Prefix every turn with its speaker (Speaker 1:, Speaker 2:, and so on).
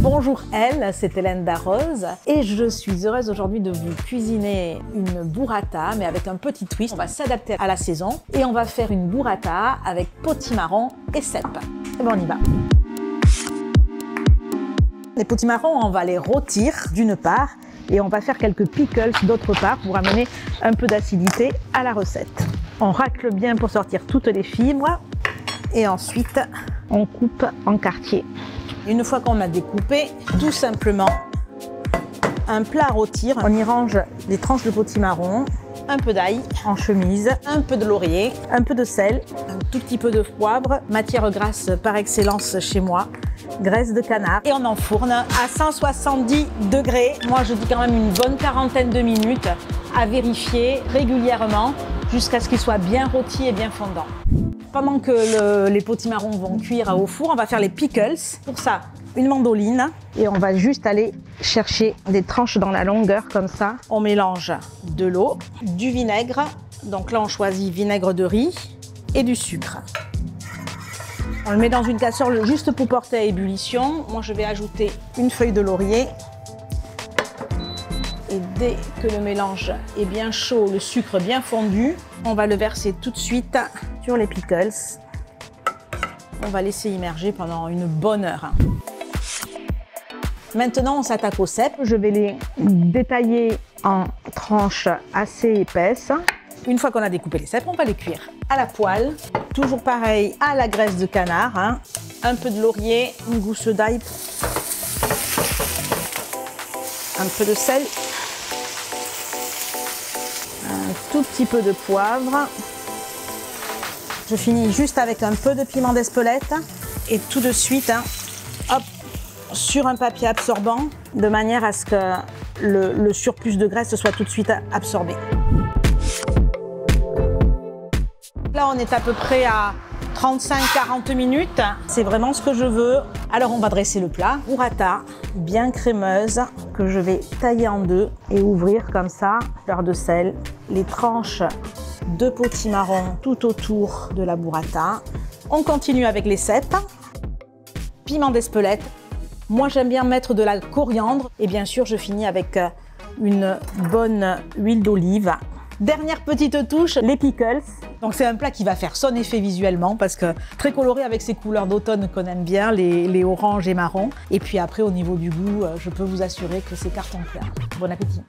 Speaker 1: Bonjour Elle, c'est Hélène Darroze et je suis heureuse aujourd'hui de vous cuisiner une burrata mais avec un petit twist. On va s'adapter à la saison et on va faire une burrata avec potimarron et cèpes. Et bon, on y va. Les potimarrons, on va les rôtir d'une part et on va faire quelques pickles d'autre part pour amener un peu d'acidité à la recette. On racle bien pour sortir toutes les fibres et ensuite on coupe en quartiers. Une fois qu'on a découpé, tout simplement, un plat à rôtir, on y range les tranches de potimarron, un peu d'ail en chemise, un peu de laurier, un peu de sel, un tout petit peu de poivre, matière grasse par excellence chez moi, graisse de canard. Et on enfourne à 170 degrés. Moi, je dis quand même une bonne quarantaine de minutes à vérifier régulièrement jusqu'à ce qu'il soit bien rôti et bien fondant. Pendant que les potimarrons vont cuire au four, on va faire les pickles. Pour ça, une mandoline et on va juste aller chercher des tranches dans la longueur comme ça. On mélange de l'eau, du vinaigre, donc là on choisit vinaigre de riz et du sucre. On le met dans une casserole juste pour porter à ébullition. Moi je vais ajouter une feuille de laurier. Et dès que le mélange est bien chaud, le sucre bien fondu, on va le verser tout de suite sur les pickles. On va laisser immerger pendant une bonne heure. Maintenant, on s'attaque aux cèpes. Je vais les détailler en tranches assez épaisses. Une fois qu'on a découpé les cèpes, on va les cuire à la poêle. Toujours pareil, à la graisse de canard. Un peu de laurier, une gousse d'ail, un peu de sel. Un tout petit peu de poivre. Je finis juste avec un peu de piment d'Espelette et tout de suite, hop, sur un papier absorbant de manière à ce que le surplus de graisse soit tout de suite absorbé. Là, on est à peu près à 35-40 minutes. C'est vraiment ce que je veux. Alors, on va dresser le plat. Burrata bien crémeuse que je vais tailler en deux et ouvrir comme ça, fleur de sel, les tranches de potimarron tout autour de la burrata. On continue avec les cèpes, piment d'Espelette. Moi, j'aime bien mettre de la coriandre et bien sûr, je finis avec une bonne huile d'olive. Dernière petite touche, les pickles. Donc c'est un plat qui va faire son effet visuellement parce que très coloré avec ses couleurs d'automne qu'on aime bien, les oranges et marrons. Et puis après, au niveau du goût, je peux vous assurer que c'est carton plein. Bon appétit!